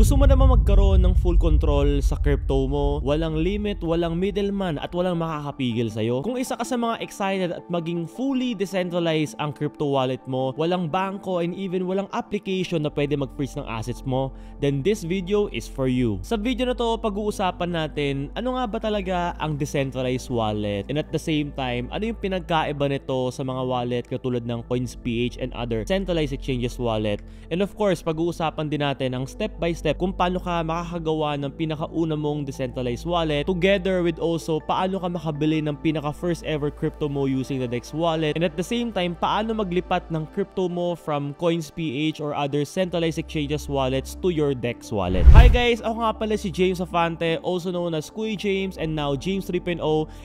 gusto mo naman magkaroon ng full control sa crypto mo, walang limit, walang middleman at walang makakapigil sa'yo. Kung isa ka sa mga excited at maging fully decentralized ang crypto wallet mo, walang bangko and even walang application na pwede mag-freeze ng assets mo, then this video is for you. Sa video na to, pag-uusapan natin ano nga ba talaga ang decentralized wallet, and at the same time, ano yung pinagkaiba nito sa mga wallet katulad ng Coins.ph and other centralized exchanges wallet. And of course, pag-uusapan din natin ang step by step kung paano ka makakagawa ng pinakauna mong decentralized wallet, together with also paano ka makabili ng pinaka first ever crypto mo using the DEX wallet, and at the same time paano maglipat ng crypto mo from Coins.ph or other centralized exchanges wallets to your DEX wallet. Hi guys, ako nga pala si James Afante, also known as Kuy James and now James 3.0,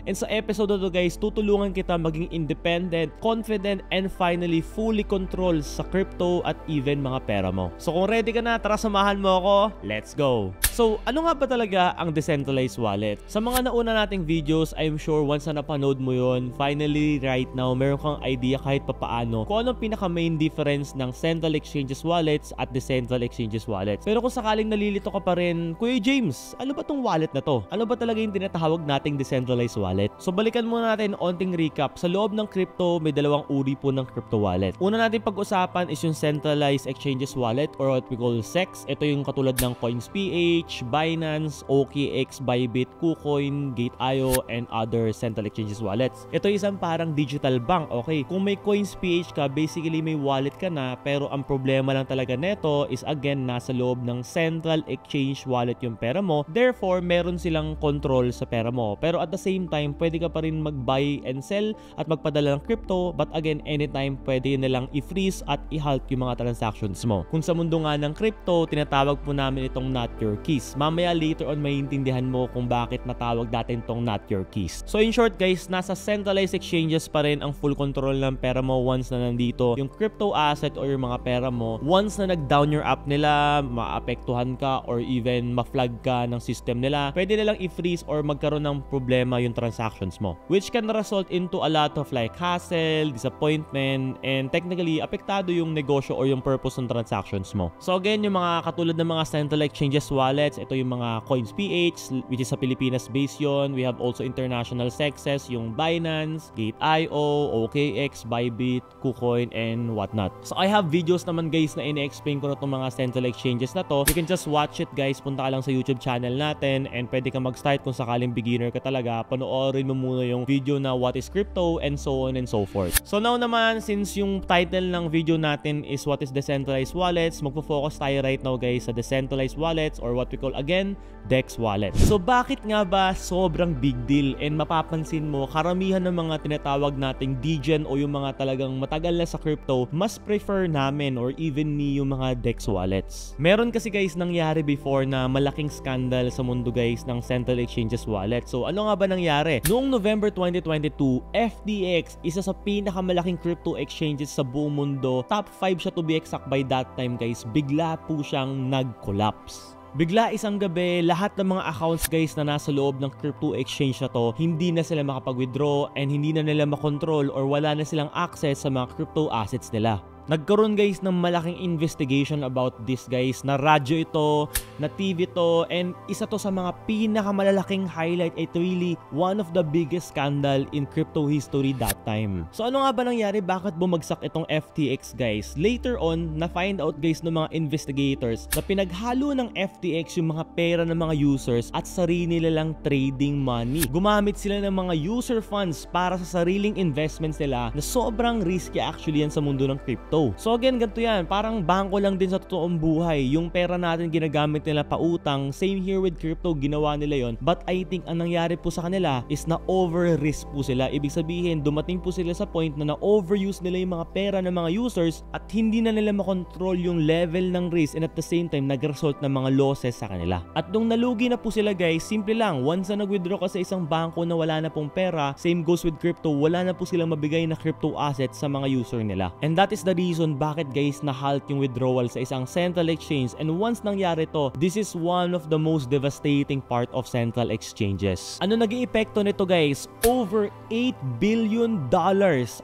and sa episode na to guys, tutulungan kita maging independent, confident, and finally fully control sa crypto at even mga pera mo. So kung ready ka na, tara samahan mo ako. Let's go! So, ano nga ba talaga ang decentralized wallet? Sa mga nauna nating videos, I'm sure once na napanood mo yun, finally right now, meron kang idea kahit papaano kung anong pinaka-main difference ng central exchanges wallets at decentral exchanges wallets. Pero kung sakaling nalilito ka pa rin, Kuya James, ano ba tong wallet na to? Ano ba talaga yung tinatawag nating decentralized wallet? So, balikan muna natin onting recap. Sa loob ng crypto, may dalawang uri po ng crypto wallet. Una natin pag-usapan is yung centralized exchanges wallet or what we call CEX. Ito yung katulad ng Coins.ph, Binance, OKX, Bybit, KuCoin, Gate.io, and other central exchanges wallets. Ito isang parang digital bank, okay? Kung may Coins.ph ka, basically may wallet ka na, pero ang problema lang talaga neto is again, nasa loob ng central exchange wallet yung pera mo. Therefore, meron silang control sa pera mo. Pero at the same time, pwede ka pa rin mag-buy and sell at magpadala ng crypto, but again, anytime pwede nilang i-freeze at i-halt yung mga transactions mo. Kung sa mundo nga ng crypto, tinatawag po namin itong not your keys. Mamaya later on maintindihan mo kung bakit natawag natin tong not your keys. So in short guys, nasa centralized exchanges pa rin ang full control ng pera mo once na nandito yung crypto asset or yung mga pera mo. Once na nag-down your app nila, maapektuhan ka or even ma-flag ka ng system nila, pwede nilang i-freeze or magkaroon ng problema yung transactions mo, which can result into a lot of like hassle, disappointment, and technically apektado yung negosyo or yung purpose ng transactions mo. So again, yung mga katulad ng mga central exchanges wallets, ito yung mga Coins.ph, which is sa Pilipinas based yun. We have also international CEXes, yung Binance, Gate.io, OKX, Bybit, KuCoin, and whatnot. So I have videos naman guys na ini-explain ko na itong mga central exchanges na to. You can just watch it guys, punta ka lang sa YouTube channel natin, and pwede ka mag-start kung sakaling beginner ka talaga. Panoorin mo muna yung video na what is crypto and so on and so forth. So now naman, since yung title ng video natin is what is decentralized wallets, magpo-focus tayo right now guys sa decentralized wallets or what we call again DEX wallet. So bakit nga ba sobrang big deal, and mapapansin mo karamihan ng mga tinatawag nating degen o yung mga talagang matagal na sa crypto, mas prefer namin or even me yung mga DEX wallets. Meron kasi guys nangyari before na malaking scandal sa mundo guys ng central exchanges wallet. So ano nga ba nangyari? Noong November 2022, FTX, isa sa pinakamalaking crypto exchanges sa buong mundo, top 5 siya to be exact by that time guys, bigla po siyang nag-collapse. Bigla isang gabi, lahat ng mga accounts guys na nasa loob ng crypto exchange na to, hindi na sila makapag-withdraw and hindi na nila makontrol or wala na silang access sa mga crypto assets nila. Nagkaroon guys ng malaking investigation about this guys, na radyo ito, na TV to, and isa to sa mga pinakamalalaking highlight. It really one of the biggest scandal in crypto history that time. So ano nga ba nangyari? Bakit bumagsak itong FTX guys? Later on, na-find out guys ng mga investigators na pinaghalo ng FTX yung mga pera ng mga users at sarili nilang trading money. Gumamit sila ng mga user funds para sa sariling investments nila na sobrang risky actually yan sa mundo ng crypto. So again, ganito yan. Parang bangko lang din sa totoong buhay. Yung pera natin ginagamit nila pautang. Same here with crypto, ginawa nila yon. But I think ang nangyari po sa kanila is na over-risk po sila. Ibig sabihin, dumating po sila sa point na na-overuse nila yung mga pera ng mga users at hindi na nila makontrol yung level ng risk, and at the same time, nag-result ng mga losses sa kanila. At nung nalugi na po sila guys, simple lang. Once na nag-withdraw ka sa isang bangko na wala na pong pera, same goes with crypto, wala na po silang mabigay na crypto assets sa mga user nila. And that is the reason reason bakit guys na-halt yung withdrawal sa isang central exchange, and once nangyari to, this is one of the most devastating part of central exchanges. Ano naging epekto nito guys? Over $8 billion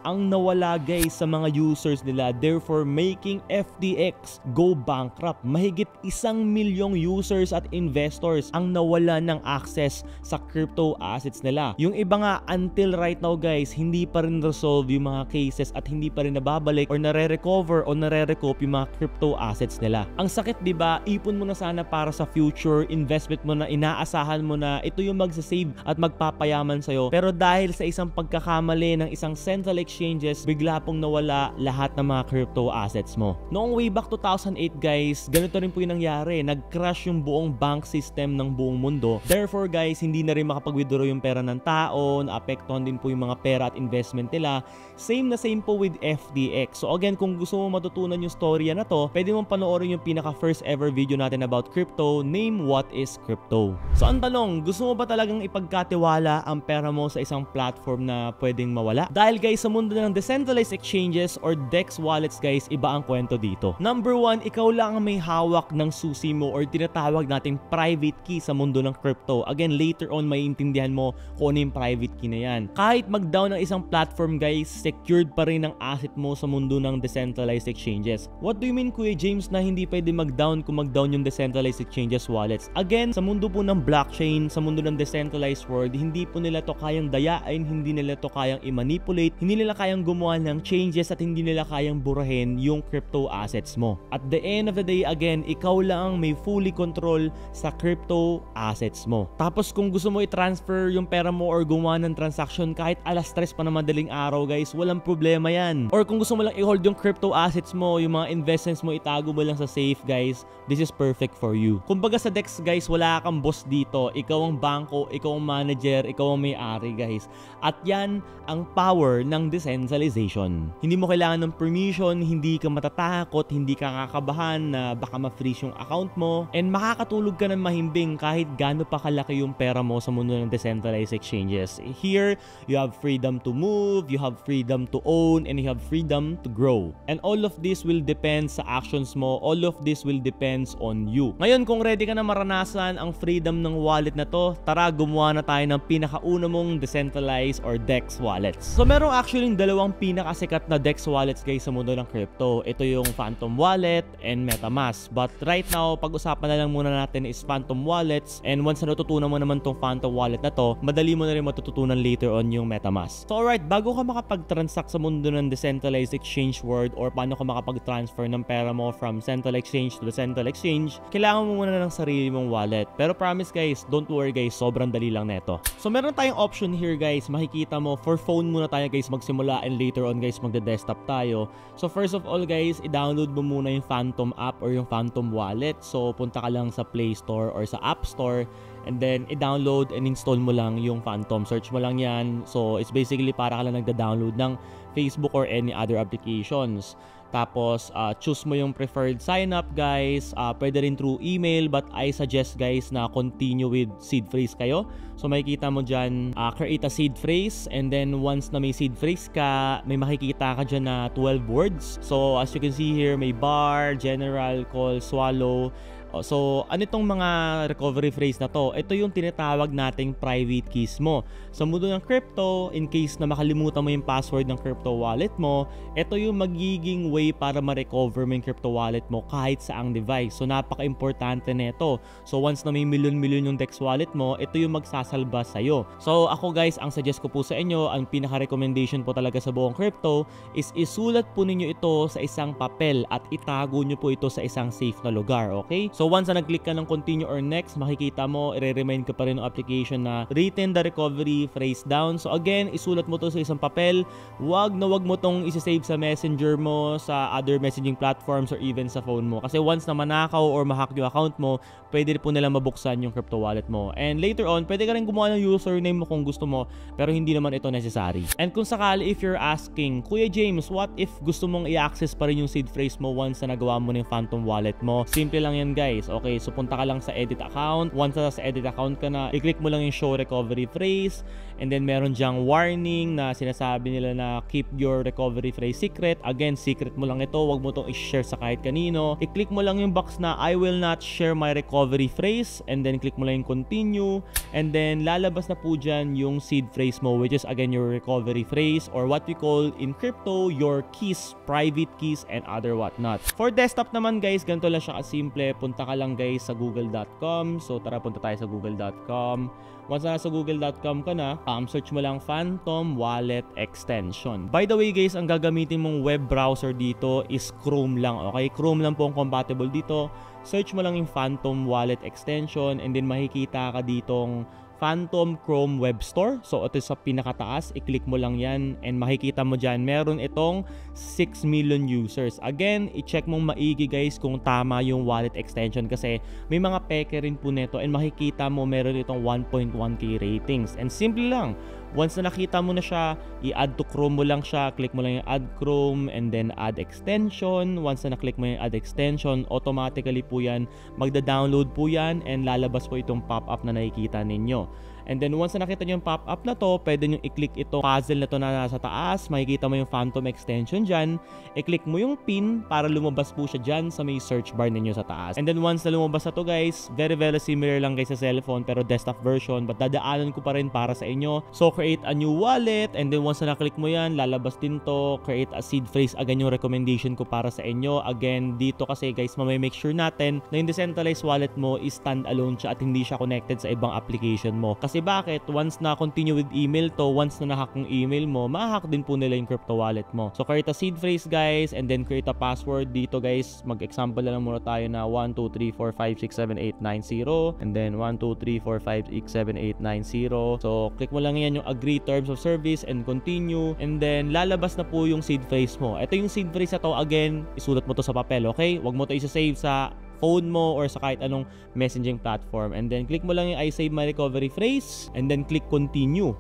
ang nawala guys sa mga users nila, therefore making FTX go bankrupt. Mahigit 1 milyong users at investors ang nawala ng access sa crypto assets nila. Yung iba nga until right now guys, hindi pa rin resolve yung mga cases at hindi pa rin nababalik or nare-recover o nare-recoup yung mga crypto assets nila. Ang sakit, di ba? Ipon mo na sana para sa future investment mo na inaasahan mo na ito yung magsa-save at magpapayaman sa'yo. Pero dahil sa isang pagkakamali ng isang central exchanges, bigla pong nawala lahat ng mga crypto assets mo. Noong way back 2008 guys, ganito rin po yung nangyari. Nag-crash yung buong bank system ng buong mundo. Therefore guys, hindi na rin makapag-withdraw yung pera ng tao, naapektuhan din po yung mga pera at investment nila. Same na same po with FTX. So again, kung gusto mo matutunan yung storya na to, pwede mong panoorin yung pinaka first ever video natin about crypto, name What is Crypto. So ang tanong, gusto mo ba talagang ipagkatiwala ang pera mo sa isang platform na pwedeng mawala? Dahil guys, sa mundo ng decentralized exchanges or DEX wallets guys, iba ang kwento dito. Number 1, ikaw lang ang may hawak ng susi mo or tinatawag nating private key sa mundo ng crypto. Again, later on maiintindihan mo kung ano yung private key na yan. Kahit mag-down ng isang platform guys, secured pa rin ang asset mo sa mundo ng decentralized exchanges. What do you mean Kuya James na hindi pwede mag-down kung mag-down yung decentralized exchanges wallets? Again, sa mundo po ng blockchain, sa mundo ng decentralized world, hindi po nila to kayang dayain, hindi nila to kayang i-manipulate, hindi nila kayang gumawa ng changes at hindi nila kayang burahin yung crypto assets mo. At the end of the day, again, ikaw lang may fully control sa crypto assets mo. Tapos kung gusto mo i-transfer yung pera mo or gumawa ng transaction kahit alas 3 pa na madaling araw guys, walang problema yan. Or kung gusto mo lang i-hold yung crypto assets mo, yung mga investments mo, itago mo lang sa safe guys, this is perfect for you. Kumbaga sa DEX guys, wala kang boss dito. Ikaw ang bangko, ikaw ang manager, ikaw ang may-ari guys. At yan ang power ng decentralization. Hindi mo kailangan ng permission, hindi ka matatakot, hindi ka kakabahan na baka ma-freeze yung account mo, and makakatulog ka ng mahimbing kahit gaano pa kalaki yung pera mo sa mundo ng decentralized exchanges. Here, you have freedom to move, you have freedom to own, and you have freedom to grow. And all of this will depend sa actions mo. All of this will depends on you. Ngayon, kung ready ka na maranasan ang freedom ng wallet na to, tara gumawa na tayo ng pinakauna mong decentralized or DEX wallets. So meron actually dalawang pinakasikat na DEX wallets guys sa mundo ng crypto. Ito yung Phantom Wallet and MetaMask. But right now, pag-usapan na lang muna natin is Phantom Wallets, and once na natutunan mo naman tong Phantom Wallet na to, madali mo na rin matututunan later on yung MetaMask. So alright, bago ka makapag-transact sa mundo ng decentralized exchange world or paano ka makapag-transfer ng pera mo from central exchange to the central exchange, kailangan mo muna ng sarili mong wallet. Pero promise guys, don't worry guys, sobrang dali lang neto. So meron tayong option here guys, makikita mo, for phone muna tayo guys magsimula, and later on guys magde-desktop tayo. So first of all guys, i-download mo muna yung Phantom app or yung Phantom Wallet. So punta ka lang sa Play Store or sa App Store, and then i-download and install mo lang yung Phantom. Search mo lang yan. So it's basically para ka lang nagda-download ng Facebook or any other applications. Tapos, choose mo yung preferred sign up guys. Pwede rin through email, but I suggest guys na continue with seed phrase kayo. So makikita mo dyan, create a seed phrase, and then once na may seed phrase ka, may makikita ka dyan na 12 words. So as you can see here, may bar, general, call, swallow. So, ano itong mga recovery phrase na to? Ito yung tinatawag nating private keys mo. Sa mundo ng crypto, in case na makalimutan mo yung password ng crypto wallet mo, ito yung magiging way para ma-recover mo yung crypto wallet mo kahit saang device. So, napaka-importante nito. So, once na may milyon-milyon yung DEX wallet mo, ito yung magsasalba sa'yo. So, ako guys, ang suggest ko po sa inyo, ang pinaka-recommendation po talaga sa buong crypto is isulat po ninyo ito sa isang papel at itago nyo po ito sa isang safe na lugar, okay? So, once na nag-click ka ng continue or next, makikita mo, i-remind ka pa rin ng application na written the recovery phrase down. So again, isulat mo to sa isang papel. Wag mo tong isi-save sa messenger mo, sa other messaging platforms, or even sa phone mo. Kasi once na manakaw or mahack yung account mo, pwede po nila mabuksan yung crypto wallet mo. And later on, pwede ka rin gumawa ng username mo kung gusto mo, pero hindi naman ito necessary. And kung sakali, if you're asking, Kuya James, what if gusto mong i-access pa rin yung seed phrase mo once na nagawa mo ng Phantom Wallet mo? Simple lang yan guys. guys. Okay, so punta ka lang sa edit account. Once na sa edit account ka na, i-click mo lang yung show recovery phrase, and then meron dyang warning na sinasabi nila na keep your recovery phrase secret. Again, secret mo lang ito, wag mo itong i-share sa kahit kanino. I-click mo lang yung box na I will not share my recovery phrase, and then click mo lang yung continue, and then lalabas na po dyan yung seed phrase mo, which is again your recovery phrase, or what we call in crypto your keys, private keys and other whatnot. For desktop naman guys, ganito lang siya kasimple. Punta ka lang guys sa google.com. So tara, punta tayo sa google.com. Once na sa google.com ka na, search mo lang Phantom Wallet Extension. By the way guys, ang gagamitin mong web browser dito is Chrome lang. Okay, Chrome lang po ang compatible dito. Search mo lang yung Phantom Wallet Extension, and then makikita ka ditong Phantom Chrome Web Store. So ito sa pinakataas, i-click mo lang yan, and makikita mo dyan meron itong 6 million users. Again, i-check mong maigi guys kung tama yung wallet extension, kasi may mga peke rin po nito, and makikita mo meron itong 1.1k ratings. And simple lang, once na nakita mo na siya, i-add to Chrome mo lang siya, click mo lang yung add Chrome, and then add extension. Once na na-click mo yung add extension, automatically po yan, magda-download po yan, and lalabas po itong pop-up na nakikita ninyo. And then once na nakita nyo yung pop-up na to, pwede nyo i-click itong puzzle na to na nasa taas. Makikita mo yung Phantom extension dyan. I-click mo yung pin para lumabas po siya dyan sa may search bar ninyo sa taas. And then once na lumabas na to guys, very similar lang guys sa cellphone pero desktop version, but dadaanan ko pa rin para sa inyo. So create a new wallet, and then once na na-click mo yan, lalabas din to. Create a seed phrase, again yung recommendation ko para sa inyo. Again, dito kasi guys, make sure natin na yung decentralized wallet mo is stand-alone siya at hindi siya connected sa ibang application mo. Kasi bakit? Once na continue with email to, once na nahack yung email mo, mahahack din po nila yung crypto wallet mo. So create a seed phrase guys, and then create a password dito guys. Mag-example na lang muna tayo na 12345678990, and then 12345678990. So click mo lang yan yung agree terms of service and continue, and then lalabas na po yung seed phrase mo. Ito yung seed phrase na to, again, isulat mo to sa papel, okay? Wag mo to isa-save sa phone mo or sa kahit anong messaging platform, and then click mo lang yung I save my recovery phrase, and then click continue.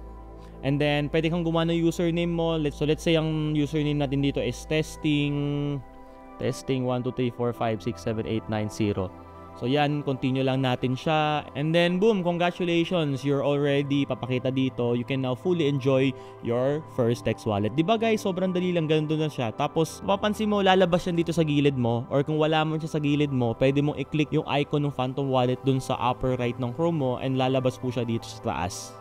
And then pwede kang gumawa ng username mo. So let's say ang username natin dito is testing 12345678990. So yan, continue lang natin siya, and then boom, congratulations, you're already papakita dito. You can now fully enjoy your first Dex wallet. Diba guys, sobrang dali lang, ganun na siya. Tapos mapapansin mo, lalabas yan dito sa gilid mo, or kung wala mo siya sa gilid mo, pwede mong i-click yung icon ng Phantom Wallet dun sa upper right ng Chrome mo, and lalabas po siya dito sa taas.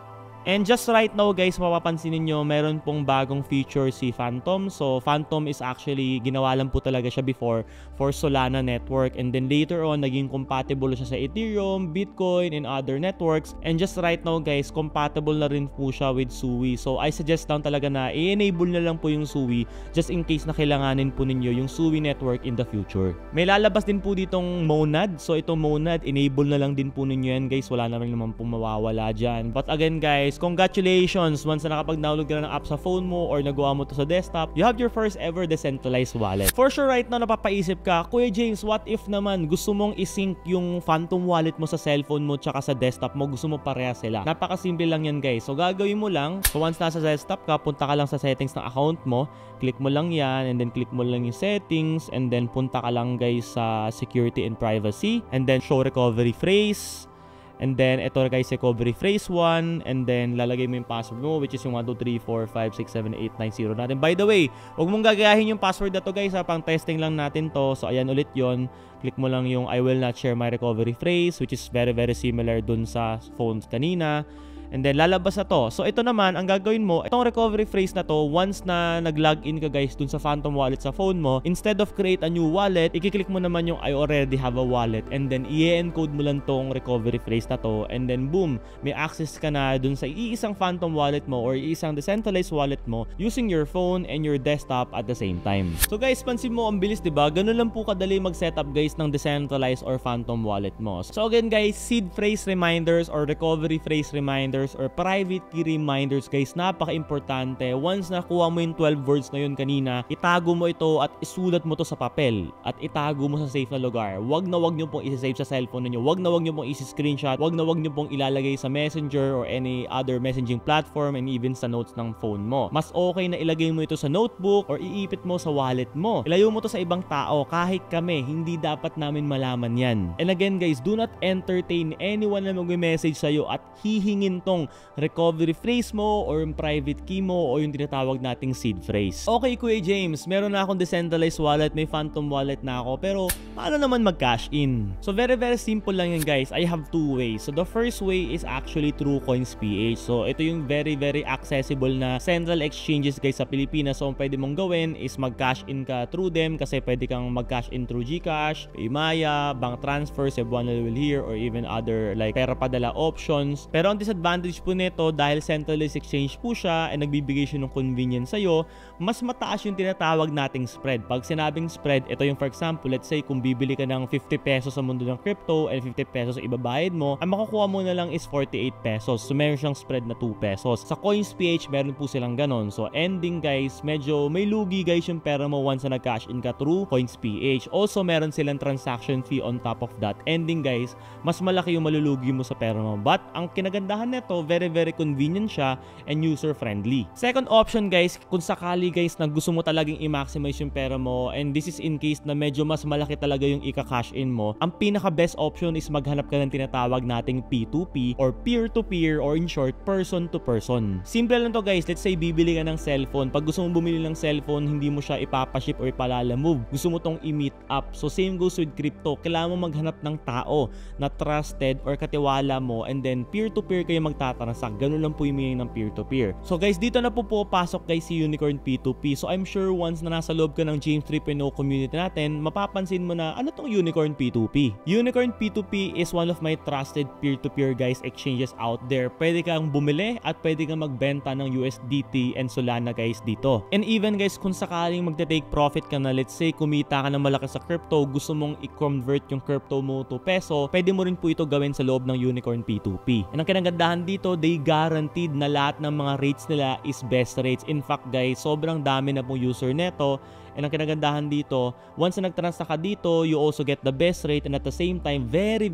And just right now guys, mapapansin niyo meron pong bagong feature si Phantom. So Phantom is actually, ginawa lang po talaga siya before for Solana network, and then later on naging compatible siya sa Ethereum, Bitcoin, and other networks. And just right now guys, compatible na rin po siya with Sui. So I suggest lang talaga na i-enable na lang po yung Sui, just in case na kailanganin po ninyo yung Sui network in the future. May lalabas din po ditong Monad. So itong Monad, enable na lang din po ninyo yan guys, wala na rin naman po mawawala dyan. But again guys, congratulations, once na nakapag-download ka na ng app sa phone mo or nagawa mo to sa desktop, you have your first ever decentralized wallet. For sure right now napapaisip ka, Kuya James, what if naman gusto mong isync yung Phantom wallet mo sa cellphone mo tsaka sa desktop mo, gusto mo pareha sila? Napakasimple lang yan guys. So gagawin mo lang, so once nasa desktop ka, punta ka lang sa settings ng account mo, click mo lang yan, and then click mo lang yung settings, and then punta ka lang guys sa security and privacy, and then show recovery phrase. And then, ito guys, recovery phrase 1. And then, lalagay mo yung password mo, which is yung 12345678990 natin. By the way, huwag mong gagayahin yung password na to guys, pang testing lang natin to. So, ayan ulit yon. Click mo lang yung I will not share my recovery phrase, which is very similar dun sa phones kanina. And then lalabas na to. So ito naman, ang gagawin mo, itong recovery phrase na to, once na nag-login ka guys dun sa Phantom wallet sa phone mo, instead of create a new wallet, i-click mo naman yung I already have a wallet, and then i-encode mo lang tong recovery phrase na to, and then boom, may access ka na dun sa iisang Phantom wallet mo or iisang decentralized wallet mo using your phone and your desktop at the same time. So guys, pansin mo, ang bilis diba? Ganun lang po kadali mag-setup guys ng decentralized or Phantom wallet mo. So again guys, seed phrase reminders or recovery phrase reminders letters or private key reminders guys, napaka-importante. Once nakuha mo yung 12 words na yun kanina, itago mo ito at isulat mo to sa papel at itago mo sa safe na lugar. Wag na wag nyo pong isa-save sa cellphone niyo. Wag na wag nyo pong isi-screenshot. Wag na wag nyo pong ilalagay sa Messenger or any other messaging platform and even sa notes ng phone mo. Mas okay na ilagay mo ito sa notebook or iipit mo sa wallet mo. Ilayo mo to sa ibang tao. Kahit kami, hindi dapat namin malaman yan. And again guys, do not entertain anyone na mag-message sa'yo at hihingin tong recovery phrase mo or yung private key mo o yung tinatawag nating seed phrase. Okay Kuya James, meron na akong decentralized wallet, may phantom wallet na ako, pero paano naman mag-cash in? So very simple lang yan guys. I have two ways. So the first way is actually through CoinsPH. So ito yung very accessible na central exchanges guys sa Pilipinas. So ang pwede mong gawin is mag-cash in ka through them kasi pwede kang mag-cash in through GCash, Paymaya, bank transfer, Cebuano will here, or even other like pera padala options. Pero ang disadvantage po nito, dahil centralized exchange po siya and nagbibigay siya ng convenience sa'yo, mas mataas yung tinatawag nating spread. Pag sinabing spread, ito yung for example, let's say kung bibili ka ng 50 pesos sa mundo ng crypto and 50 pesos ibabayad mo, ang makukuha mo na lang is 48 pesos. So meron siyang spread na 2 pesos. Sa CoinsPH, meron po silang ganon. So ending guys, medyo may lugi guys yung pera mo once na nag-cash in ka through CoinsPH. Also, meron silang transaction fee on top of that. Ending guys, mas malaki yung malulugi mo sa pera mo. But ang kinagandahan nito, very convenient siya and user friendly. Second option guys, kung sakali guys na gusto mo talagang i-maximize yung pera mo, and this is in case na medyo mas malaki talaga yung ika-cash in mo, ang pinaka best option is maghanap ka ng tinatawag nating P2P or peer-to-peer or in short, person-to-person. Simple lang to guys. Let's say bibili ka ng cellphone. Pag gusto mong bumili ng cellphone, hindi mo siya ipapaship or ipalalamove. Gusto mo tong i-meet up. So same goes with crypto. Kailangan mo maghanap ng tao na trusted or katiwala mo, and then peer-to-peer kayo magtatransact. Ganun lang po yung meaning ng peer-to-peer. So guys, dito na po pasok guys si Unicorn P2P. So I'm sure once na nasa loob ka ng James 3.0 community natin, mapapansin mo na ano tong Unicorn P2P. Unicorn P2P is one of my trusted peer-to-peer guys exchanges out there. Pwede kang bumili at pwede kang magbenta ng USDT and Solana guys dito. And even guys, kung sakaling magte-take profit ka na, let's say kumita ka na malaki sa crypto, gusto mong i-convert yung crypto mo to peso, pwede mo rin po ito gawin sa loob ng Unicorn P2P. And ang kinagandahan dito, they guaranteed na lahat ng mga rates nila is best rates. In fact guys, sobrang dami na pong user neto. And ang kinagandahan dito, once na nag-transact ka dito, you also get the best rate and at the same time, very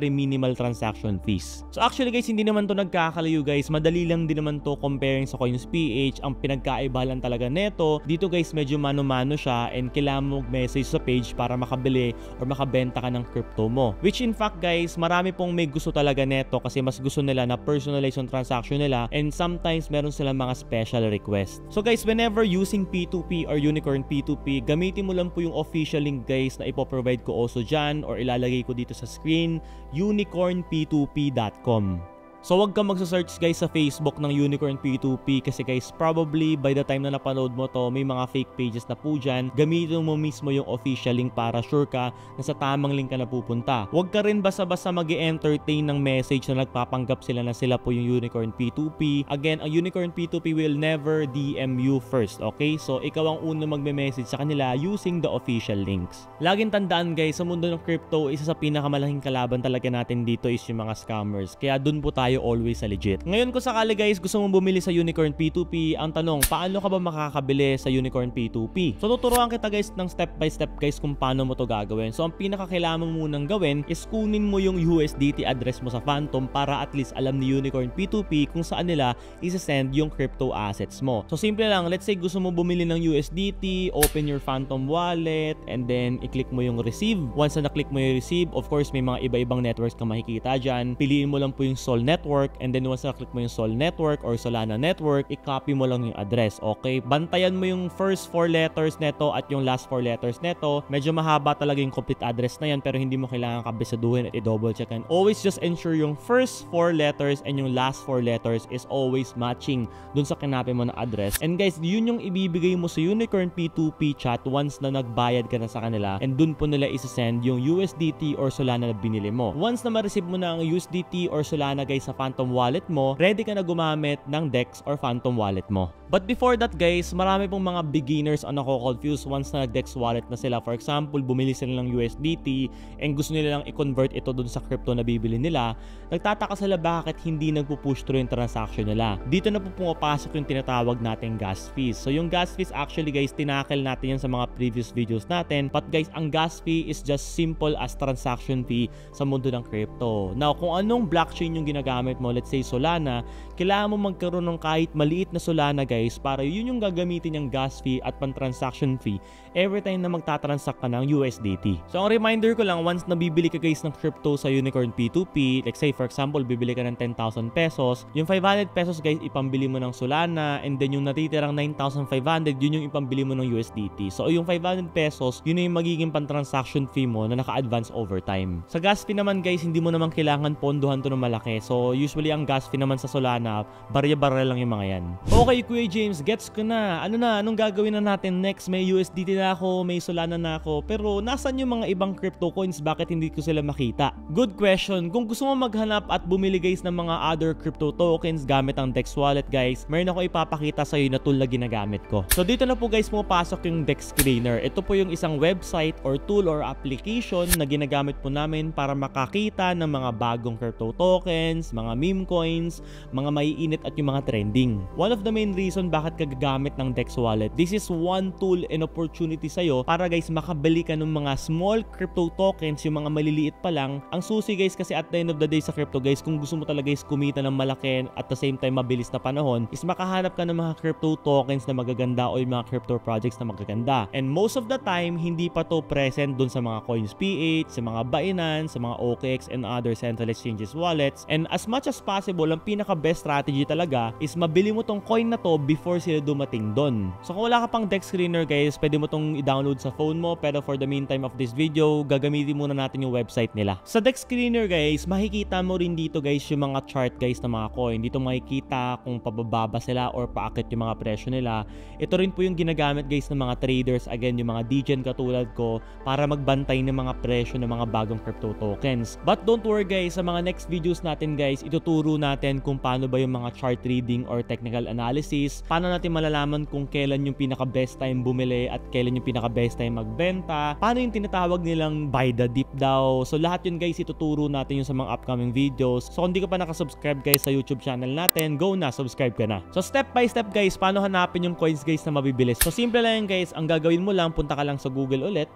minimal transaction fees. So actually guys, hindi naman to nagkakalayo guys. Madali lang din naman to comparing sa CoinsPH. Ang pinagkaiba lang talaga neto, dito guys medyo mano-mano siya and kailangan mo mag-message sa page para makabili or makabenta ka ng crypto mo. Which in fact guys, marami pong may gusto talaga neto kasi mas gusto nila na personalize yung transaction nila and sometimes meron silang mga special request. So guys, whenever using P2P or Unicorn P2P, gamitin mo lang po yung official link guys na ipoprovide ko also dyan or ilalagay ko dito sa screen, unicornp2p.com. So wag kang magsa-search guys sa Facebook ng Unicorn P2P kasi guys probably by the time na napanood mo to may mga fake pages na po dyan. Gamitin mo mismo yung official link para sure ka na sa tamang link ka na pupunta. Wag ka rin basta-basta mag-entertain ng message na nagpapanggap sila na sila po yung Unicorn P2P. Again, ang Unicorn P2P will never DM you first, okay? So ikaw ang unang magme-message sa kanila using the official links. Laging tandaan guys, sa mundo ng crypto, isa sa pinakamalaking kalaban talaga natin dito is yung mga scammers. Kaya dun po tayo always sa legit. Ngayon kung sakali guys gusto mong bumili sa Unicorn P2P, ang tanong, paano ka ba makakabili sa Unicorn P2P? So tuturuan kita guys ng step by step guys kung paano mo to gagawin. So ang pinakakailangan mo munang gawin is kunin mo yung USDT address mo sa Phantom para at least alam ni Unicorn P2P kung saan nila isa-send yung crypto assets mo. So simple lang, let's say gusto mo bumili ng USDT, open your Phantom wallet and then i-click mo yung receive. Once na na-click mo yung receive, of course may mga iba-ibang networks ka makikita dyan. Piliin mo lang po yung Sol Network and then once na-click mo yung Sol Network or Solana Network, i-copy mo lang yung address, okay? Bantayan mo yung first 4 letters neto at yung last 4 letters neto. Medyo mahaba talaga yung complete address na yan pero hindi mo kailangan kabisaduhin at i-double check. And always just ensure yung first 4 letters and yung last 4 letters is always matching dun sa kinapin mo na address. And guys, yun yung ibibigay mo sa Unicorn P2P chat once na nagbayad ka na sa kanila and dun po nila isa-send yung USDT or Solana na binili mo. Once na ma-receive mo na ang USDT or Solana guys sa sa Phantom Wallet mo, ready ka na gumamit ng DEX or Phantom Wallet mo. But before that guys, marami pong mga beginners ang nako-confuse once na nag-DEX wallet na sila. For example, bumili sila ng USDT and gusto nila lang i-convert ito dun sa crypto na bibili nila. Nagtataka sila bakit hindi nagpo-push through yung transaction nila. Dito na po pumapasok yung tinatawag nating gas fees. So yung gas fees actually guys, tinakil natin yan sa mga previous videos natin. But guys, ang gas fee is just simple as transaction fee sa mundo ng crypto. Now, kung anong blockchain yung ginagamit mo, let's say Solana, kailangan mo magkaroon ng kahit maliit na Solana guys, para yun yung gagamitin yung gas fee at pan-transaction fee every time na magtatransact ka ng USDT. So ang reminder ko lang, once nabibili ka guys ng crypto sa Unicorn P2P, like say for example, bibili ka ng 10,000 pesos, yung 500 pesos guys, ipambili mo ng Solana, and then yung natitirang 9,500, yun yung ipambili mo ng USDT. So yung 500 pesos, yun yung magiging pan-transaction fee mo na naka-advance over time. Sa gas fee naman guys, hindi mo naman kailangan ponduhan to ng malaki. So usually ang gas fee naman sa Solana, barya-barya lang yung mga yan. Okay Kuya James, gets ko na. Anong gagawin na natin next? May USDT na ako, may Solana na ako, pero nasan yung mga ibang crypto coins? Bakit hindi ko sila makita? Good question. Kung gusto mo maghanap at bumili guys ng mga other crypto tokens gamit ang DEX wallet guys, meron ako ipapakita sa iyo na tool na ginagamit ko. So dito na po guys pumapasok yung DEX Screener. Ito po yung isang website or tool or application na ginagamit po namin para makakita ng mga bagong crypto tokens, mga meme coins, mga maiinit at yung mga trending. One of the main reason bakit ka gagamit ng DEX wallet, this is one tool and opportunity sa'yo para guys makabili ka ng mga small crypto tokens, yung mga maliliit pa lang. Ang susi guys kasi at the end of the day sa crypto guys, kung gusto mo talaga guys kumita ng malaki at the same time mabilis na panahon, is makahanap ka ng mga crypto tokens na magaganda o yung mga crypto projects na magaganda. And most of the time, hindi pa to present dun sa mga Coins PH, sa mga Binance, sa mga OKX and other central exchanges wallets. And as much as possible, ang pinaka best strategy talaga is mabili mo tong coin na to before sila dumating doon. So kung wala ka pang DEX Screener guys, pwede mo tong i-download sa phone mo, pero for the meantime of this video, gagamitin muna natin yung website nila. Sa DEX Screener guys, makikita mo rin dito guys yung mga chart guys ng mga coin. Dito makikita kung pababa sila or paakit yung mga presyo nila. Ito rin po yung ginagamit guys ng mga traders, again yung mga degen katulad ko, para magbantay ng mga presyo ng mga bagong crypto tokens. But don't worry guys, sa mga next videos natin guys, ituturo natin kung paano ba yung mga chart reading or technical analysis, paano natin malalaman kung kailan yung pinaka best time bumili at kailan yung pinaka best time magbenta, paano yung tinatawag nilang buy the dip daw. So lahat yun guys ituturo natin yung sa mga upcoming videos. So kung di ka pa nakasubscribe guys sa YouTube channel natin, go na, subscribe ka na. So step by step guys, paano hanapin yung coins guys na mabibilis. So simple lang guys, ang gagawin mo lang, punta ka lang sa Google ulit,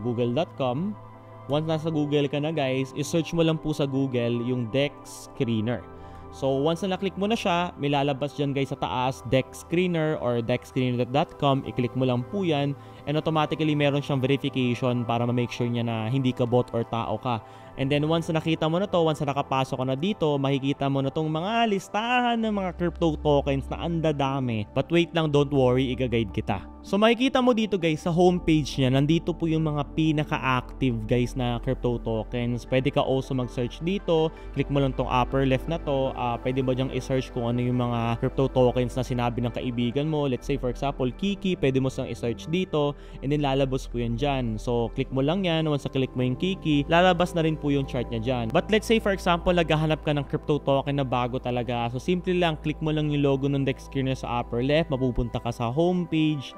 google.com. Once nasa Google ka na guys, i-search mo lang po sa Google yung DEX Screener. So once na naklik mo na siya, may lalabas dyan guys sa taas, DEX Screener or dexscreener.com. I-click mo lang po yan and automatically meron siyang verification para ma-make sure niya na hindi ka bot or tao ka. And then once na nakita mo na to, once na nakapasok ka na dito, makikita mo na tong mga listahan ng mga crypto tokens na andadami. But wait lang, don't worry, i-guide kita. So makikita mo dito guys sa homepage niya, nandito po yung mga pinaka-active guys na crypto tokens. Pwede ka also mag-search dito. Click mo lang tong upper left na to. Pwede mo dyang i-search kung ano yung mga crypto tokens na sinabi ng kaibigan mo. Let's say for example, Kiki, pwede mo sang i-search dito and then lalabas po yan dyan. So click mo lang yan. Once na click mo yung Kiki, lalabas na rin po yung chart niya dyan. But let's say for example, naghahanap ka ng crypto token na bago talaga. So simple lang, click mo lang yung logo ng DEX Screener sa upper left, mapupunta ka sa homepage.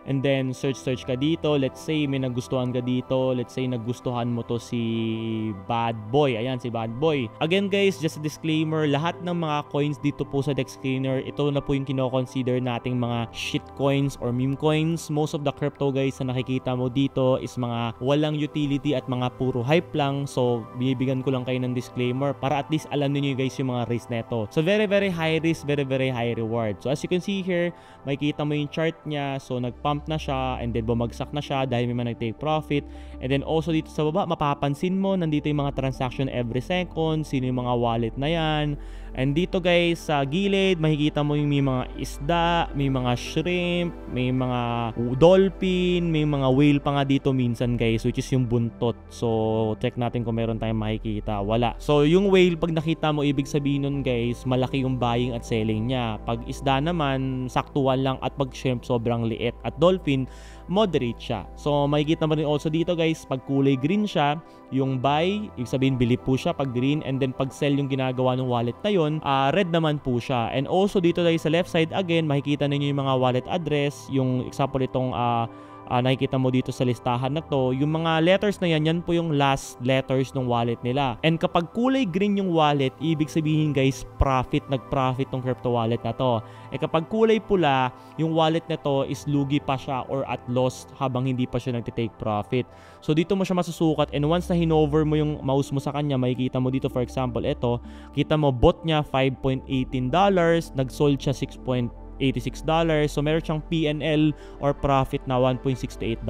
And then search ka dito. Let's say may nagustuhan ka dito. Let's say nagustuhan mo to si Bad Boy. Ayan, si Bad Boy. Again guys, just a disclaimer, lahat ng mga coins dito po sa DEX Screener, ito na po yung kino-consider nating mga shit coins or meme coins. Most of the crypto guys na nakikita mo dito is mga walang utility at mga puro hype lang. So binibigyan ko lang kayo ng disclaimer para at least alam niyo guys yung mga risk neto. So very high risk, very high reward. So as you can see here, makikita mo yung chart niya. So nagpump na siya and then bumagsak na siya dahil may mga nag-take profit. And then also dito sa baba, mapapansin mo nandito yung mga transaction every second, sino yung mga wallet na yan. And dito guys sa gilid, makikita mo yung may mga isda, may mga shrimp, may mga dolphin, may mga whale pa nga dito minsan guys, which is yung buntot. So check natin kung meron tayong makikita. Wala. So yung whale, pag nakita mo, ibig sabihin nun guys, malaki yung buying at selling niya. Pag isda naman, saktuan lang, at pag shrimp, sobrang liit. At dolphin, moderate siya. So makikita mo rin also dito guys, pag kulay green siya, yung buy, ibig sabihin bili po siya pag green, and then pag sell yung ginagawa ng wallet na yun, red naman po siya. And also dito guys sa left side, again, makikita ninyo yung mga wallet address, yung example itong nakikita mo dito sa listahan na to, yung mga letters na yan po yung last letters ng wallet nila. And kapag kulay green yung wallet, ibig sabihin guys, nag-profit tong crypto wallet na to. Kapag kulay pula, yung wallet na to is lugi pa siya or at loss habang hindi pa siya nagtitake profit. So dito mo siya masusukat, and once na hinover mo yung mouse mo sa kanya, makikita mo dito for example, ito, kita mo bot niya $5.18, nag-sold siya $6.86. So meron siyang PNL or profit na $1.68.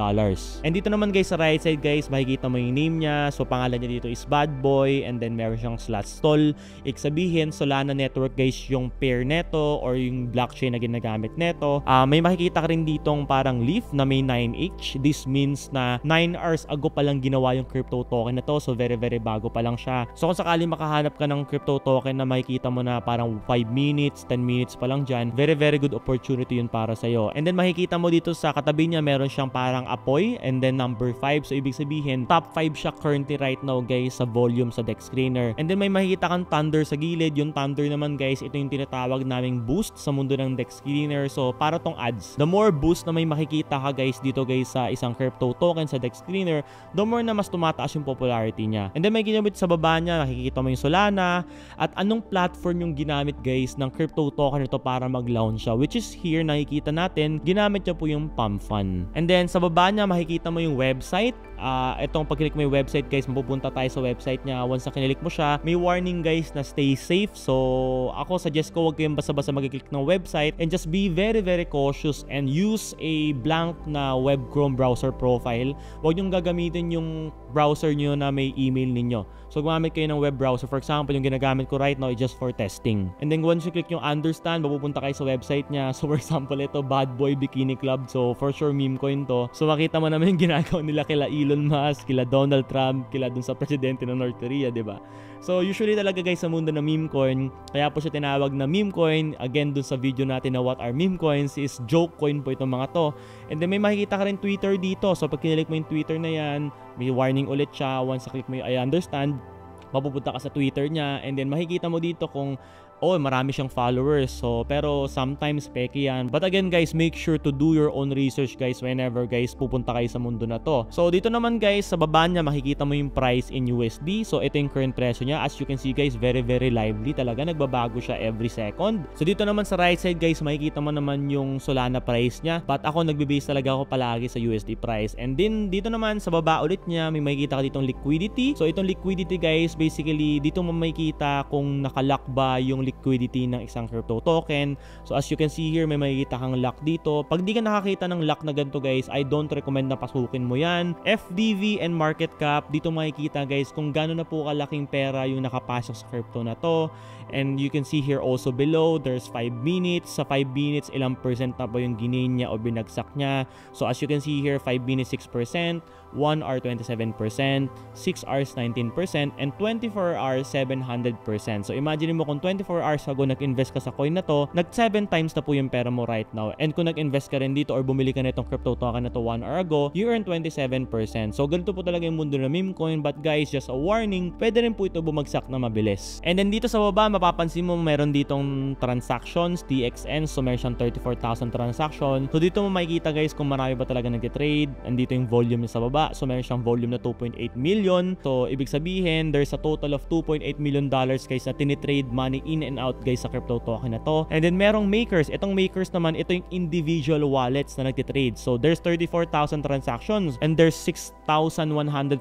And dito naman guys sa right side guys, makikita mo yung name niya. So pangalan niya dito is Bad Boy, and then meron siyang /stall. Ibig sabihin Solana network guys yung pair neto or yung blockchain na ginagamit neto. May makikita ka rin ditong parang leaf na may 9H. This means na 9 hours ago pa lang ginawa yung crypto token na to. So very bago pa lang siya. So kung sakali makahanap ka ng crypto token na makikita mo na parang 5 minutes, 10 minutes pa lang dyan, very good opportunity yun para sa'yo. And then makikita mo dito sa katabi niya, meron siyang parang apoy and then number 5. So ibig sabihin top 5 siya currently right now guys sa volume sa DEX screener. And then may makikita kang thunder sa gilid. Yung thunder naman guys, ito yung tinatawag naming boost sa mundo ng DEX screener. So para tong ads, the more boost na may makikita ka guys dito guys sa isang crypto token sa DEX screener, the more na mas tumataas yung popularity niya. And then may ginamit sa baba niya, makikita mo yung Solana at anong platform yung ginamit guys ng crypto token ito para mag-launch siya, which is here nakikita natin, ginamit niya po yung PumpFun. And then sa baba niya makikita mo yung website. Itong pag-click mo yung website guys, mapupunta tayo sa website niya. Once na kinilik mo siya, may warning guys na stay safe. So ako suggest ko wag kayong basta-basta mag-click ng website, and just be very cautious and use a blank na web Chrome browser profile. Huwag yung gagamitin yung browser niyo na may email ninyo. So gumamit kayo ng web browser. For example, yung ginagamit ko right now is just for testing. And then once you click yung understand, mapupunta kayo sa website niya. So for example, ito Bad Boy Bikini Club. So for sure meme coin to. So makita mo naman yung ginagawa nila kila Elon Musk, kila Donald Trump, kila dun sa presidente ng North Korea, di ba? So usually talaga guys sa mundo ng meme coin, kaya po siya tinawag na meme coin. Again, dun sa video natin na what are meme coins, is joke coin po itong mga to. And then may makikita ka rin Twitter dito. So pag kinilik mo yung Twitter na yan, may warning ulit siya. Once na click mo yung I understand, mapupunta ka sa Twitter niya, and then makikita mo dito kung marami siyang followers. So, pero sometimes peke yan. But again guys, make sure to do your own research guys whenever guys pupunta kayo sa mundo na to. So, dito naman guys, sa baba niya makikita mo yung price in USD. So, ito yung current presyo niya. As you can see guys, very lively talaga. Nagbabago siya every second. So, dito naman sa right side guys, makikita mo naman yung Solana price niya. But ako nagbe-base talaga ako palagi sa USD price. And then, dito naman sa baba ulit niya, may makikita ka ditong liquidity. So, itong liquidity guys, basically, dito mo makikita kung nakalock ba yung liquidity ng isang crypto token. So as you can see here, may makikita kang lock dito. Pag di ka nakakita ng lock na ganito guys, I don't recommend na pasukin mo yan. FDV and market cap, dito makikita guys kung gaano na po kalaking pera yung nakapasok sa crypto na to. And you can see here also below, there's 5 minutes. Sa 5 minutes, ilang percent na po yung ginain niya o binagsak niya. So as you can see here, 5 minutes 6%, 1 hour 27%, 6 hours 19%, and 24 hours 700%. So imagine mo kung 24 hours ago nag-invest ka sa coin na to, nag 7 times na po yung pera mo right now. And kung nag-invest ka rin dito or bumili ka na itong crypto token na to 1 hour ago, you earn 27%. So ganito po talaga yung mundo ng meme coin. But guys, just a warning, pwede rin po ito bumagsak na mabilis. And then dito sa baba, mapapansin mo meron ditong transactions, TXN. So meron siyang 34,000 transactions. So dito mo makikita guys kung marami ba talaga nag-trade. Andito yung volume niya sa baba. So meron siyang volume na 2.8 million. So ibig sabihin, there's a total of 2.8 million dollars guys na tinitrade money in and out guys sa crypto token na to. And then merong makers. Itong makers naman, ito yung individual wallets na nagtitrade. So there's 34,000 transactions and there's 6,147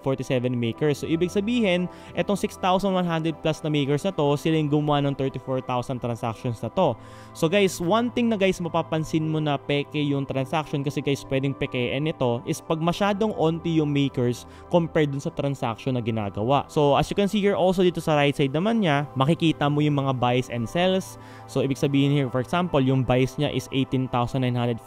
makers. So ibig sabihin, itong 6,100 plus na makers na to, sila yung gumawa ng 34,000 transactions na to. So guys, one thing na guys mapapansin mo na peke yung transaction, kasi guys pwedeng pekein ito, is pag masyadong onti community, yung makers, compared dun sa transaction na ginagawa. So as you can see here also dito sa right side naman niya, makikita mo yung mga buys and sells. So ibig sabihin here, for example, yung buys niya is 18,940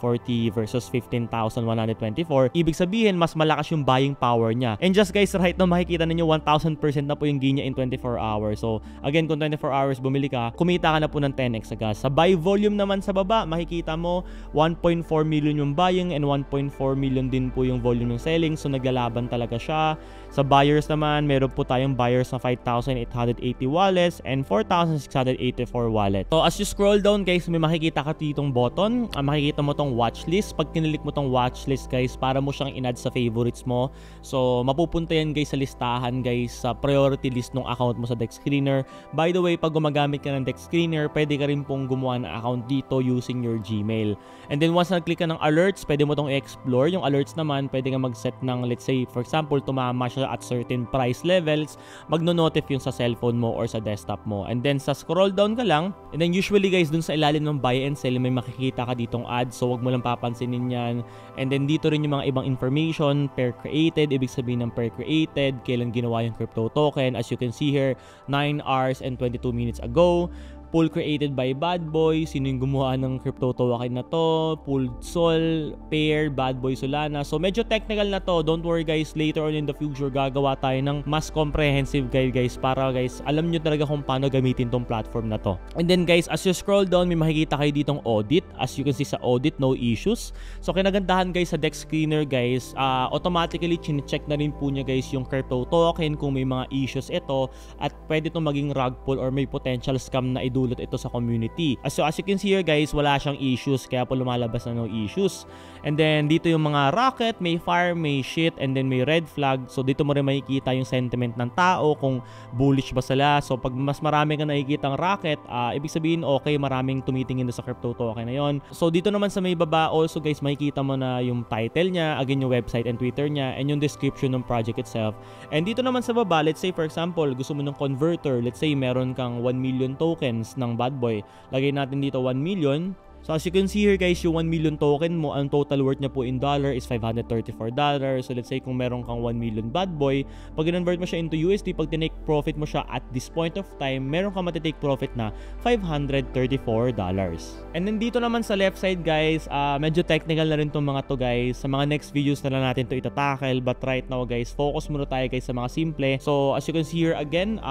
versus 15,124. Ibig sabihin, mas malakas yung buying power niya. And just guys, right now makikita ninyo 1,000% na po yung gain niya in 24 hours. So again, kung 24 hours bumili ka, kumita ka na po ng 10x agad. Sa buy volume naman sa baba, makikita mo 1.4 million yung buying and 1.4 million din po yung volume ng selling. So naglalaban talaga siya. Sa buyers naman, meron po tayong buyers na 5,880 wallets and 4,684 wallets. So as you scroll down guys, may makikita ka ditong button. Makikita mo tong watchlist. Pag kinilik mo tong watchlist guys, para mo siyang in-add sa favorites mo. So mapupunta yan guys sa listahan guys, sa priority list ng account mo sa Dex Screener. By the way, pag gumagamit ka ng Dex Screener, pwede ka rin pong gumawa ng account dito using your Gmail. And then once na-click ka ng alerts, pwede mo tong i-explore. Yung alerts naman, pwede ka mag-set ng, let's say, for example, tumama siya at certain price levels, magno-notif yung sa cellphone mo or sa desktop mo. And then sa scroll down ka lang, and then usually guys, dun sa ilalim ng buy and sell, may makikita ka ditong ads, so wag mo lang papansinin yan. And then dito rin yung mga ibang information, per created, ibig sabihin ng per created, kailan ginawa yung crypto token. As you can see here, 9 hours and 22 minutes ago. Pool created by Bad Boy, sino yung gumawa ng crypto token na to, Pool Sol, Pair, Bad Boy Solana. So medyo technical na to, don't worry guys, later on in the future gagawa tayo ng mas comprehensive guide guys, para guys alam nyo talaga kung paano gamitin tong platform na to. And then guys, as you scroll down, may makikita kayo ditong audit. As you can see sa audit, no issues. So kinagandahan guys sa Dex Screener guys, automatically chine-check na rin po niya guys yung crypto token kung may mga issues ito, at pwede itong maging rug pull or may potential scam na idulot ito sa community. As you can see here guys, wala siyang issues, kaya po lumalabas na no issues. And then dito yung mga rocket, may fire, may shit, and then may red flag. So dito mo rin makikita yung sentiment ng tao, kung bullish ba sila. So pag mas marami ka nakikitang rocket, ibig sabihin okay, maraming tumitingin sa crypto token na yon. So dito naman sa may baba also guys, makikita mo na yung title niya, again yung website and Twitter niya, and yung description ng project itself. And dito naman sa baba, let's say for example, gusto mo ng converter, let's say meron kang 1 million tokens ng Bad Boy. Lagay natin dito 1 million. So as you can see here guys, yung 1 million token mo, ang total worth niya po in dollar is $534. So let's say kung meron kang 1 million Bad Boy, pag convert mo siya into USD, pag tinake profit mo siya at this point of time, meron ka matitake profit na $534. And then dito naman sa left side guys, medyo technical na rin itong mga to guys. Sa mga next videos na lang natin to itatakil, but right now guys, focus muna tayo guys sa mga simple. So as you can see here again,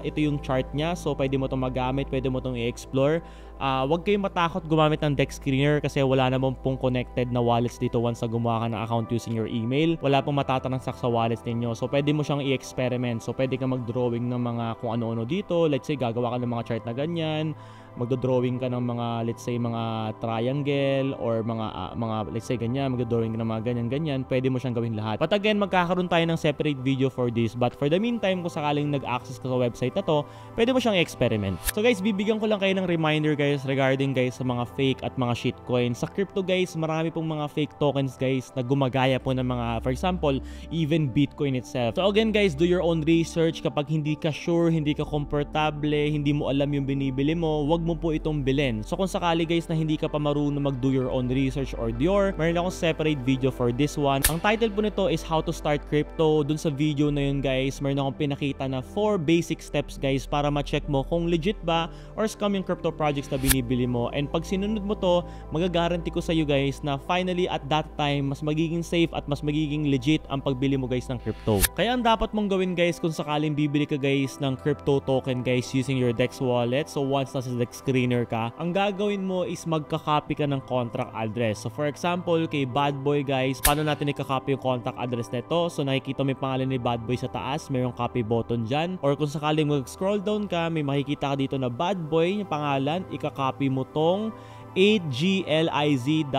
ito yung chart niya. So pwede mo itong magamit, pwede mo itong i-explore. Huwag kayong matakot gumamit ng Dex Screener kasi wala naman pong connected na wallets dito once na gumawa ka ng account using your email. Wala pong matatransact sa wallets ninyo. So pwede mo siyang i-experiment. So pwede kang mag-drawing ng mga kung ano-ano dito. Let's say gagawa ka ng mga chart na ganyan. Magdo-drawing ka ng mga, let's say, mga triangle or mga let's say ganyan, magdo-drawing ka ng mga ganyan-ganyan, pwede mo siyang gawin lahat. But again, magkakaroon tayo ng separate video for this. But for the meantime, kung sakaling nag-access ka sa website na to, pwede mo siyang i-experiment. So guys, bibigyan ko lang kayo ng reminder guys regarding guys sa mga fake at mga shitcoins. Sa crypto guys, marami pong mga fake tokens guys na gumagaya po ng mga, for example, even Bitcoin itself. So again guys, do your own research. Kapag hindi ka sure, hindi ka komportable, hindi mo alam yung binibili mo, wag mo po itong bilhin. So kung sakali guys na hindi ka pa marunong mag-do your own research or Dior, meron akong separate video for this one. Ang title po nito is How to Start Crypto. Dun sa video na yun guys, meron akong pinakita na 4 basic steps guys para ma-check mo kung legit ba or scam yung crypto projects na binibili mo. And pag sinunod mo to, magagaranti ko sa iyo guys na finally at that time, mas magiging safe at mas magiging legit ang pagbili mo guys ng crypto. Kaya ang dapat mong gawin guys kung sakaling bibili ka guys ng crypto token guys using your Dex wallet, so once nasa Dex Screener ka, ang gagawin mo is magka-copy ka ng contract address. So for example, kay Bad Boy guys, paano natin i-copy yung contract address nito? So nakikita mo yung pangalan ni Bad Boy sa taas, mayroong copy button dyan. Or kung sakaling mag-scroll down ka, may makikita ka dito na Bad Boy, yung pangalan, i-copy mo tong 8GLIZ ...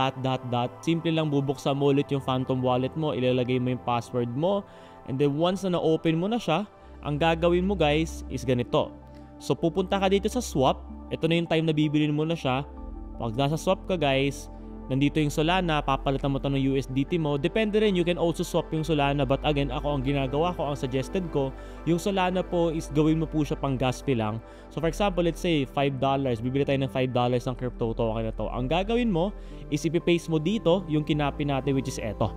Simple lang, bubuksan mo ulit yung Phantom wallet mo, ilalagay mo yung password mo, and then once na na-open mo na siya, ang gagawin mo guys is ganito. So pupunta ka dito sa swap. Ito na yung time na bibilin mo na siya. Pag nasa swap ka guys, nandito yung Solana, papalitan mo ito ng USDT mo. Depende rin, you can also swap yung Solana. But again, ako ang ginagawa ko, ang suggested ko, yung Solana po is gawin mo po siya pang gas fee lang. So for example, let's say $5, bibili tayo ng $5 ng crypto token na to. Ang gagawin mo is ipipaste mo dito yung kinapi natin, which is eto.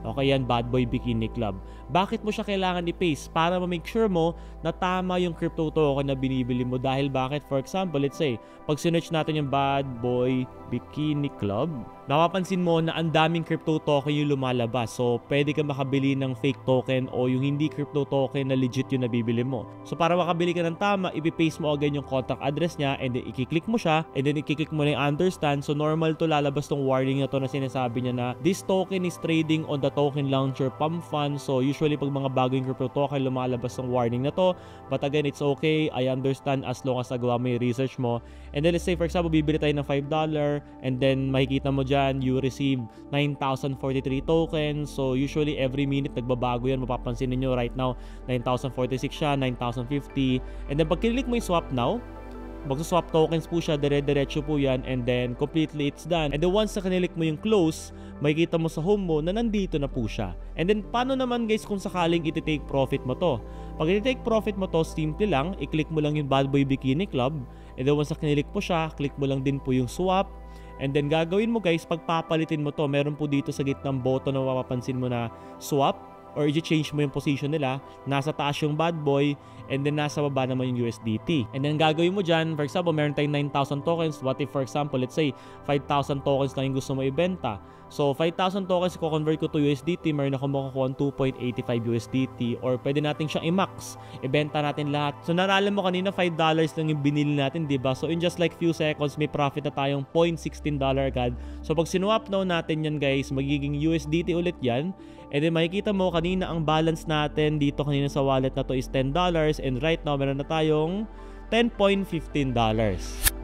Okay yan, Bad Boy Bikini Club. Bakit mo siya kailangan i-paste? Para ma-make sure mo na tama yung crypto token na binibili mo. Dahil bakit? For example, let's say, pag sinearch natin yung Bad Boy Bikini Club, mapapansin mo na ang daming crypto token yung lumalabas. So, pwede ka makabili ng fake token o yung hindi crypto token na legit yung nabibili mo. So, para makabili ka ng tama, ipipaste mo agad yung contact address niya and then i-click mo siya and then i-click mo na yung understand. So, normal to lalabas tong warning na to na sinasabi niya na this token is trading on the token launcher pump fund. So, usually pag mga bagong crypto token, lumalabas ng warning na to. But again, it's okay. I understand as long as nagawa mo yung research mo. And then, let's say, for example, bibili tayo ng $5 and then makikita mo dyan, you receive 9,043 tokens. So, usually every minute nagbabago yan. Mapapansin niyo right now, 9,046 siya, 9,050. And then, pag click mo yung swap now, magsuswap tokens po siya, dire-diretso po yan, and then completely it's done. And then once na kanilik mo yung close, makikita mo sa home mo na nandito na po siya. And then paano naman guys kung sakaling iti-take profit mo to? Pag iti-take profit mo to, simple lang, i-click mo lang yung Bad Boy Bikini Club, and then once na kanilik po siya, click mo lang din po yung swap. And then gagawin mo guys, pagpapalitin mo to, meron po dito sa gitnang button na mapapansin mo na swap, or i-change mo yung position nila. Nasa taas yung Bad Boy and then nasa baba naman yung USDT. And then gagawin mo dyan, for example, meron tayong 9,000 tokens. What if for example, let's say 5,000 tokens lang yung gusto mo ibenta. So 5,000 tokens ko convert ko to USDT, meron ako makukuha 2.85 USDT, or pwede natin siyang i-max. Ibenta natin lahat. So naralan mo kanina $5 lang yung binili natin, diba? So in just like few seconds, may profit na tayong $0.16 agad. So pag sinuwap now natin yan guys, magiging USDT ulit yan. And then makikita mo kanina ang balance natin dito kanina sa wallet na to is $10 and right now meron na tayong $10.15.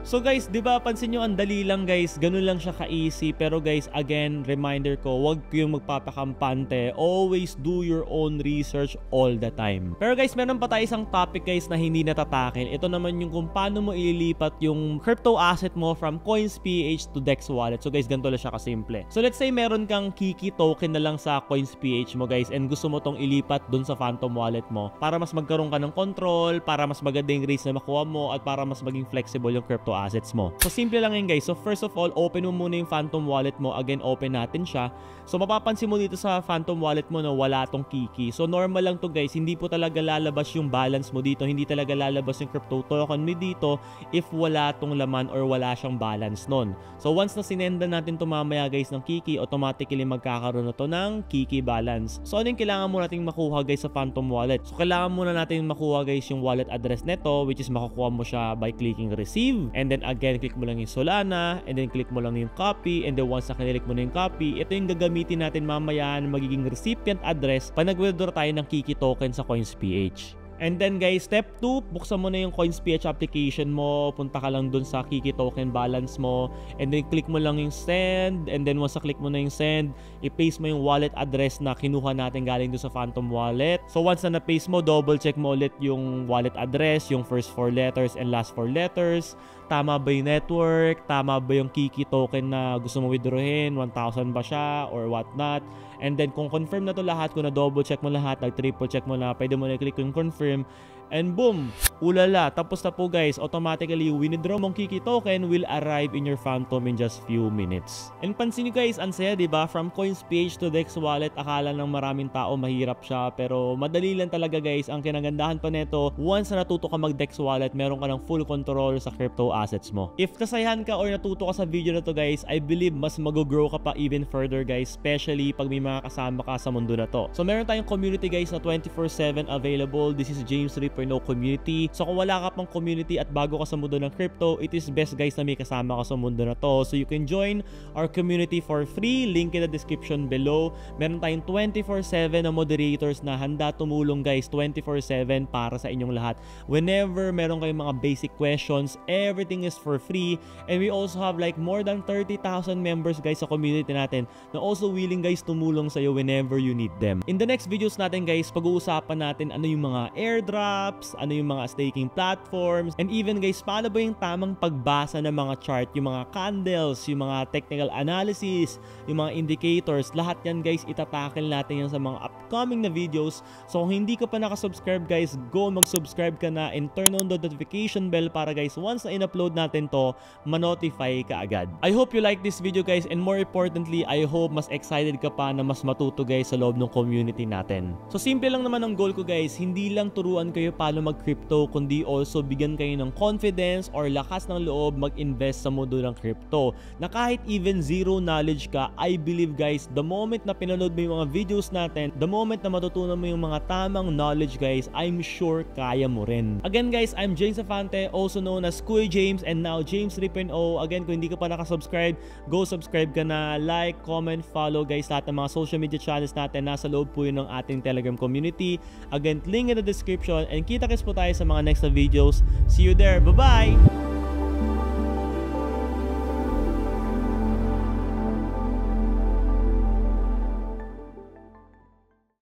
So guys, di ba pansin nyo ang dali lang guys, ganun lang siya ka-easy. Pero guys, again, reminder ko, wag kayong magpapakampante. Always do your own research all the time. Pero guys, meron pa tayo isang topic guys na hindi natatakil. Ito naman yung kung paano mo ililipat yung crypto asset mo from Coins.ph to Dex Wallet. So guys, ganito lang siya kasimple. So let's say meron kang Kiki token na lang sa Coins.ph mo guys and gusto mo tong ilipat dun sa Phantom Wallet mo para mas magkaroon ka ng control, para mas maganda yung rates na makuha mo at para mas maging flexible yung crypto assets mo. So simple lang yun guys. So first of all, open mo muna yung Phantom Wallet mo. Again, open natin siya. So mapapansin mo dito sa Phantom Wallet mo na wala tong Kiki. So normal lang to guys. Hindi po talaga lalabas yung balance mo dito. Hindi talaga lalabas yung crypto token mo dito if wala tong laman or wala siyang balance nun. So once na sinenda natin to mamaya guys ng Kiki, automatically magkakaroon na to ng Kiki balance. So ano yung kailangan mo nating makuha guys sa Phantom Wallet? So kailangan muna natin makuha guys yung wallet address neto, which is makukuha mo siya by clicking receive. And then again, click mo lang yung Solana, and then click mo lang yung copy, and then once na kinilik mo na yung copy, ito yung gagamitin natin mamaya na magiging recipient address pag nag-withdraw tayo ng Kiki token sa Coins.ph. And then guys, step 2, buksan mo na yung Coins.ph application mo, punta ka lang dun sa Kiki token balance mo, and then click mo lang yung send, and then once na click mo na yung send, i-paste mo yung wallet address na kinuha natin galing dun sa Phantom Wallet. So once na na-paste mo, double check mo ulit yung wallet address, yung first 4 letters and last 4 letters. Tama ba yung network? Tama ba yung Kiki token na gusto mo withdrawin? 1,000 ba siya or what not? And then kung confirm na to lahat, kung na-double check mo lahat, nag-triple check mo na, pwede mo na-click yung confirm. And boom! Ulala! Tapos na po guys, automatically withdraw mong Kiki token will arrive in your Phantom in just few minutes. And pansin nyo guys, ang saya diba? From Coins.ph to Dex Wallet, akala ng maraming tao mahirap siya, pero madali lang talaga guys. Ang kinagandahan pa neto, once na natuto ka mag-Dex Wallet, meron ka ng full control sa crypto assets mo. If nasayahan ka or natuto ka sa video na to guys, I believe mas mag-grow ka pa even further guys, especially pag may mga kasama ka sa mundo na to. So meron tayong community guys na 24/7 available. This is James 3.0 community. So kung wala ka pang community at bago ka sa mundo ng crypto, it is best guys na may kasama ka sa mundo na to. So you can join our community for free. Link in the description below. Meron tayong 24/7 na moderators na handa tumulong guys 24/7 para sa inyong lahat. Whenever meron kayong mga basic questions, everything is for free. And we also have like more than 30,000 members guys sa community natin na also willing guys tumulong sa iyo whenever you need them. In the next videos natin guys, pag-uusapan natin ano yung mga airdrop, apps, ano yung mga staking platforms, and even guys, paano ba yung tamang pagbasa ng mga chart, yung mga candles, yung mga technical analysis, yung mga indicators, lahat yan guys, itatakil natin yan sa mga upcoming na videos. So kung hindi ka pa nakasubscribe guys, go mag-subscribe ka na and turn on the notification bell para guys, once na in-upload natin to, ma-notify ka agad. I hope you like this video guys, and more importantly, I hope mas excited ka pa na mas matuto guys sa loob ng community natin. So simple lang naman ang goal ko guys, hindi lang turuan kayo paano mag-crypto, kundi also bigyan kayo ng confidence or lakas ng loob mag-invest sa mundo ng crypto. Na kahit even zero knowledge ka, I believe guys, the moment na pinanood mo yung mga videos natin, the moment na matutunan mo yung mga tamang knowledge guys, I'm sure kaya mo rin. Again guys, I'm James Afante, also known as Kuya James, and now James 3.0. Again, kung hindi ka pa nakasubscribe, go subscribe ka na, like, comment, follow guys lahat ng mga social media channels natin. Nasa loob po yun ng ating Telegram community. Again, link in the description, and kita-kits po tayo sa mga next na videos. See you there. Bye-bye!